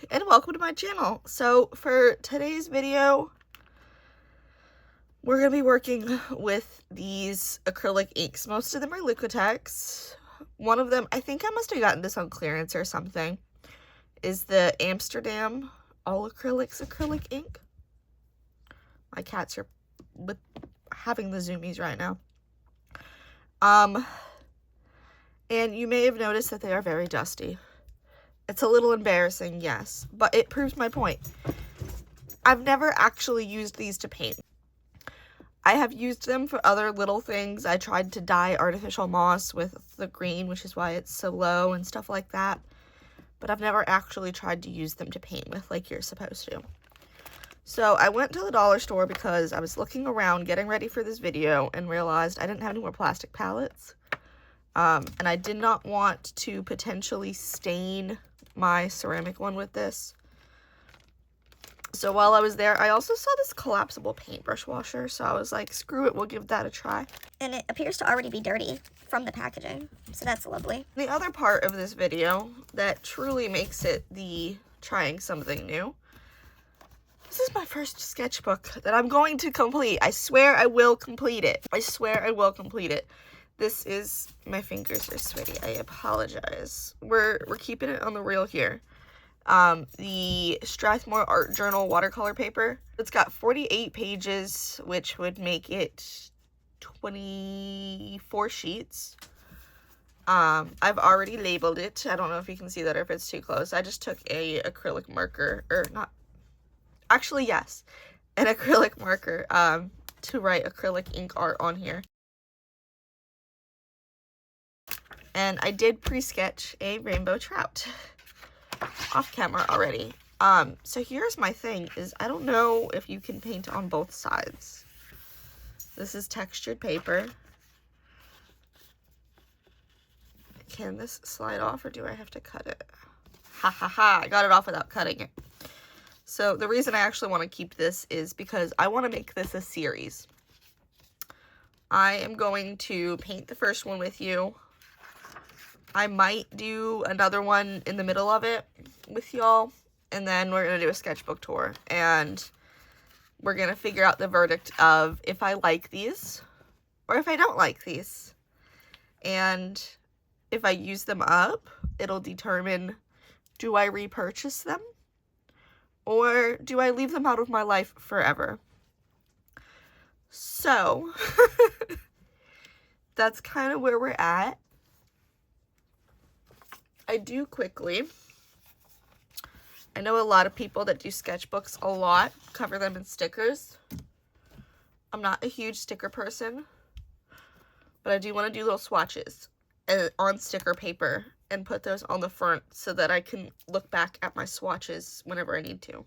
and welcome to my channel. So for today's video, we're going to be working with these acrylic inks. Most of them are Liquitex. One of them, I think I must have gotten this on clearance or something, is the Amsterdam All Acrylics acrylic ink. My cats are having the zoomies right now. And you may have noticed that they are very dusty. It's a little embarrassing, yes, but it proves my point. I've never actually used these to paint. I have used them for other little things. I tried to dye artificial moss with the green, which is why it's so low and stuff like that. But I've never actually tried to use them to paint with like you're supposed to. So I went to the dollar store because I was looking around getting ready for this video and realized I didn't have any more plastic palettes. And I did not want to potentially stain my ceramic one with this. So while I was there, I also saw this collapsible paintbrush washer. So I was like, screw it, we'll give that a try. And it appears to already be dirty from the packaging. So that's lovely. The other part of this video that truly makes it the trying something new. This is my first sketchbook that I'm going to complete. I swear I will complete it. I swear I will complete it. This is, my fingers are sweaty. I apologize. We're keeping it on the real here. The Strathmore Art Journal watercolor paper. It's got 48 pages, which would make it 24 sheets. I've already labeled it. I don't know if you can see that or if it's too close. I just took a acrylic marker, or not, actually, yes, an acrylic marker, to write acrylic ink art on here. And I did pre-sketch a rainbow trout off camera already. So here's my thing, is I don't know if you can paint on both sides. This is textured paper. Can this slide off or do I have to cut it? Ha ha ha, I got it off without cutting it. So the reason I actually want to keep this is because I want to make this a series. I am going to paint the first one with you. I might do another one in the middle of it with y'all, and then we're going to do a sketchbook tour, and we're going to figure out the verdict of if I like these or if I don't like these. And if I use them up, it'll determine, do I repurchase them or do I leave them out of my life forever? So that's kind of where we're at. I do quickly. I know a lot of people that do sketchbooks a lot cover them in stickers. I'm not a huge sticker person, but I do want to do little swatches on sticker paper and put those on the front so that I can look back at my swatches whenever I need to.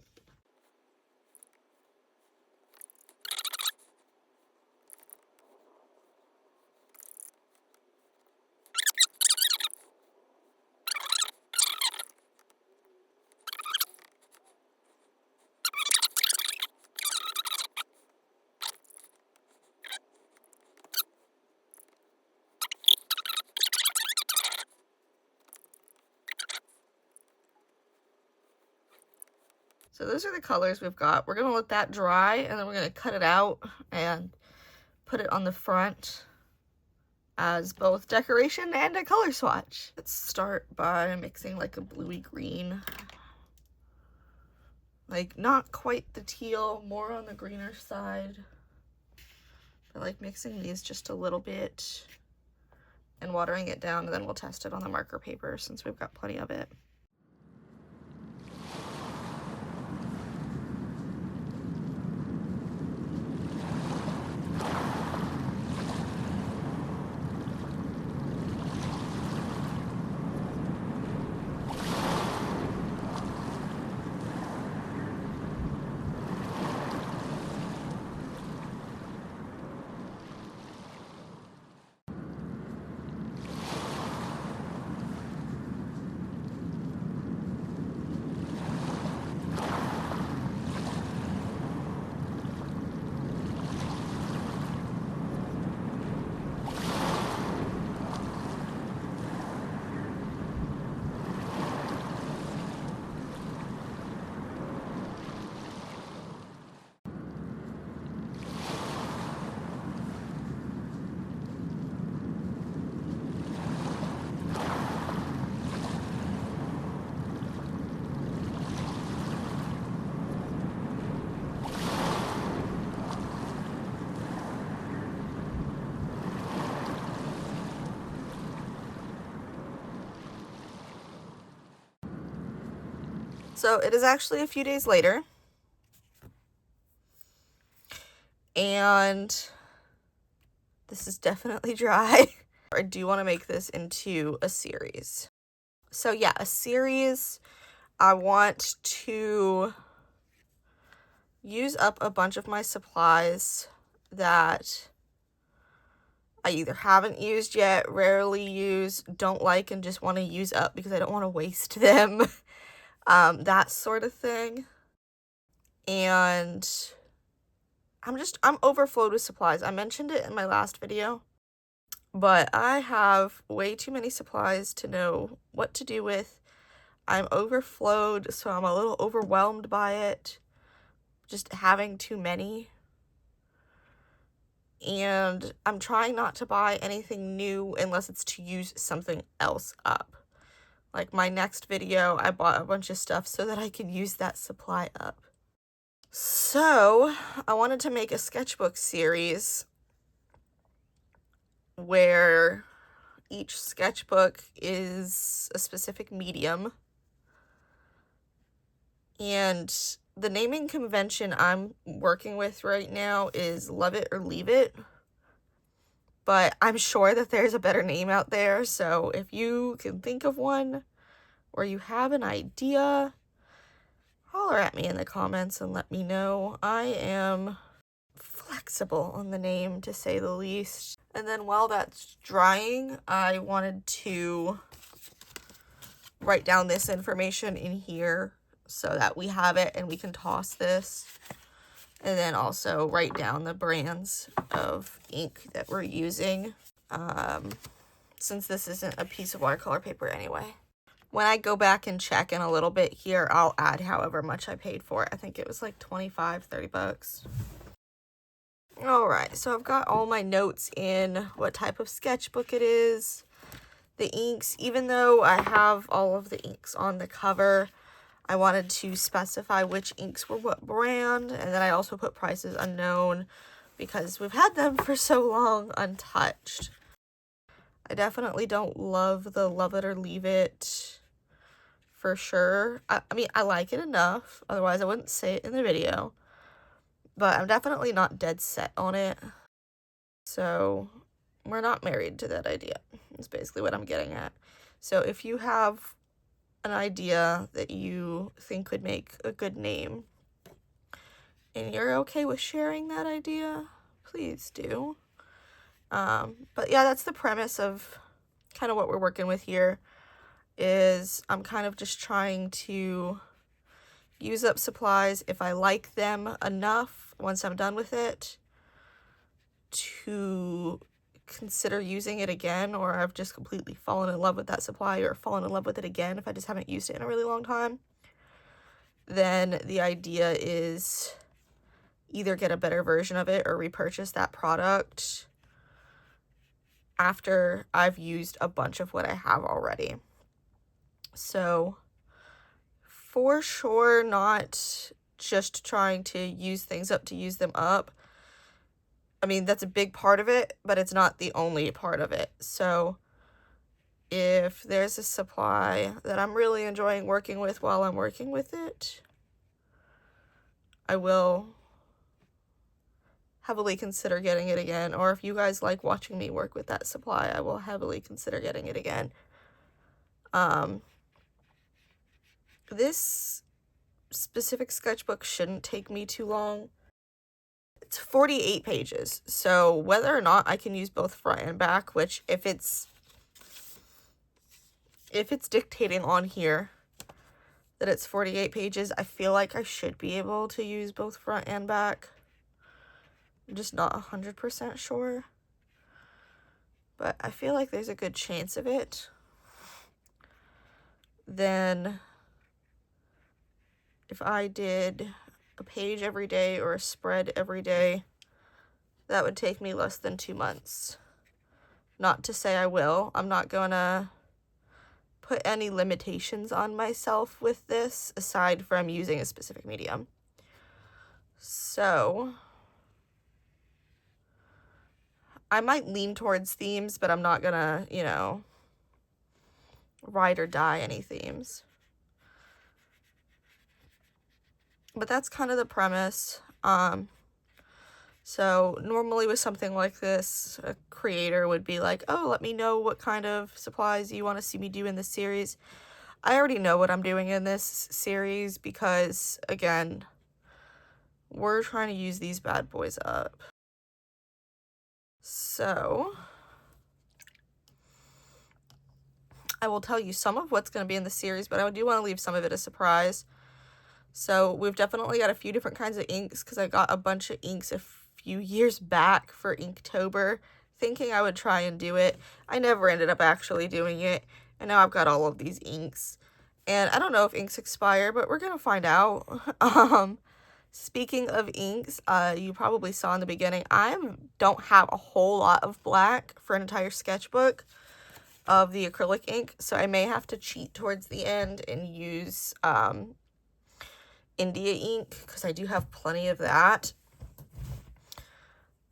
So those are the colors we've got. We're going to let that dry, and then we're going to cut it out and put it on the front as both decoration and a color swatch. Let's start by mixing like a bluey green. Like not quite the teal, more on the greener side. I like mixing these just a little bit and watering it down, and then we'll test it on the marker paper since we've got plenty of it. So it is actually a few days later. And this is definitely dry. I do want to make this into a series. So yeah, a series. I want to use up a bunch of my supplies that I either haven't used yet, rarely use, don't like, and just want to use up because I don't want to waste them. That sort of thing. And I'm overflowed with supplies. I mentioned it in my last video, but I have way too many supplies to know what to do with. I'm overflowed, so I'm a little overwhelmed by it, just having too many. And I'm trying not to buy anything new unless it's to use something else up. Like my next video, I bought a bunch of stuff so that I could use that supply up. So I wanted to make a sketchbook series where each sketchbook is a specific medium. And the naming convention I'm working with right now is Love It or Leave It. But I'm sure that there's a better name out there, so if you can think of one or you have an idea, holler at me in the comments and let me know. I am flexible on the name, to say the least. And then while that's drying, I wanted to write down this information in here so that we have it and we can toss this. And then also write down the brands of ink that we're using, since this isn't a piece of watercolor paper anyway. When I go back and check in a little bit here, I'll add however much I paid for it. I think it was like 25, 30 bucks. Alright, so I've got all my notes in, what type of sketchbook it is, the inks. Even though I have all of the inks on the cover, I wanted to specify which inks were what brand, and then I also put prices unknown because we've had them for so long untouched. I definitely don't love the Love It or Leave It for sure. I mean, I like it enough, otherwise I wouldn't say it in the video. But I'm definitely not dead set on it. So we're not married to that idea. That's basically what I'm getting at. So if you have an idea that you think would make a good name and you're okay with sharing that idea, please do. But yeah, that's the premise of kind of what we're working with here. Is I'm kind of just trying to use up supplies if I like them enough once I'm done with it to consider using it again, or I've just completely fallen in love with that supply or fallen in love with it again if I just haven't used it in a really long time. Then the idea is either get a better version of it or repurchase that product after I've used a bunch of what I have already. So for sure, not just trying to use things up to use them up. I mean, that's a big part of it, but it's not the only part of it. So if there's a supply that I'm really enjoying working with while I'm working with it, I will heavily consider getting it again. Or if you guys like watching me work with that supply, I will heavily consider getting it again. This specific sketchbook shouldn't take me too long. It's 48 pages, so whether or not I can use both front and back, which if it's dictating on here that it's 48 pages, I feel like I should be able to use both front and back. I'm just not 100% sure, but I feel like there's a good chance of it. Then if I did a page every day or a spread every day, that would take me less than 2 months. Not to say I will. I'm not gonna put any limitations on myself with this aside from using a specific medium. So I might lean towards themes, but I'm not gonna, you know, ride or die any themes. But that's kind of the premise. So normally with something like this, a creator would be like, oh, let me know what kind of supplies you want to see me do in this series. I already know what I'm doing in this series because, again, we're trying to use these bad boys up. So I will tell you some of what's going to be in the series, but I do want to leave some of it a surprise. So we've definitely got a few different kinds of inks because I got a bunch of inks a few years back for Inktober, thinking I would try and do it. I never ended up actually doing it, and now I've got all of these inks. And I don't know if inks expire, but we're going to find out. Speaking of inks, you probably saw in the beginning, I don't have a whole lot of black for an entire sketchbook of the acrylic ink, so I may have to cheat towards the end and use India ink because I do have plenty of that.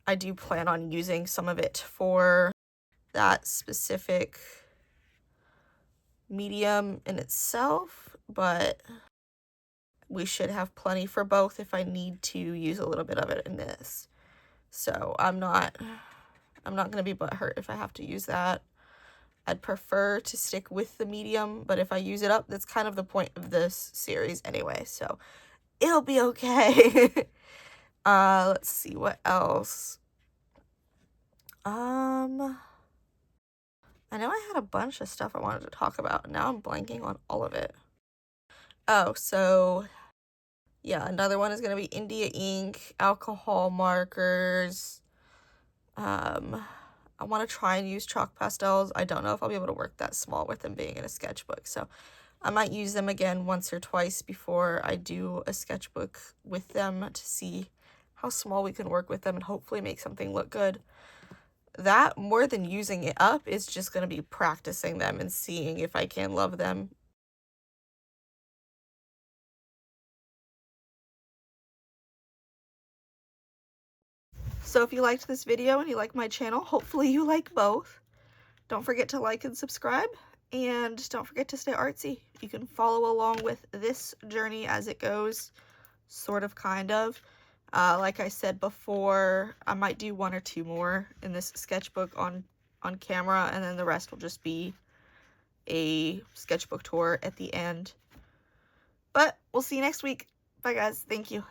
I do plan on using some of it for that specific medium in itself, but we should have plenty for both if I need to use a little bit of it in this. So I'm not going to be butthurt if I have to use that. I'd prefer to stick with the medium, but if I use it up, that's kind of the point of this series anyway, so it'll be okay. Let's see what else. I know I had a bunch of stuff I wanted to talk about. Now I'm blanking on all of it. Oh, so yeah, another one is going to be India ink, alcohol markers. I want to try and use chalk pastels. I don't know if I'll be able to work that small with them being in a sketchbook, so I might use them again once or twice before I do a sketchbook with them to see how small we can work with them and hopefully make something look good. That, more than using it up, is just going to be practicing them and seeing if I can love them. So if you liked this video and you like my channel, hopefully you like both. Don't forget to like and subscribe, and don't forget to stay artsy. You can follow along with this journey as it goes, sort of, kind of. Like I said before, I might do 1 or 2 more in this sketchbook on camera, and then the rest will just be a sketchbook tour at the end. But we'll see you next week. Bye guys. Thank you.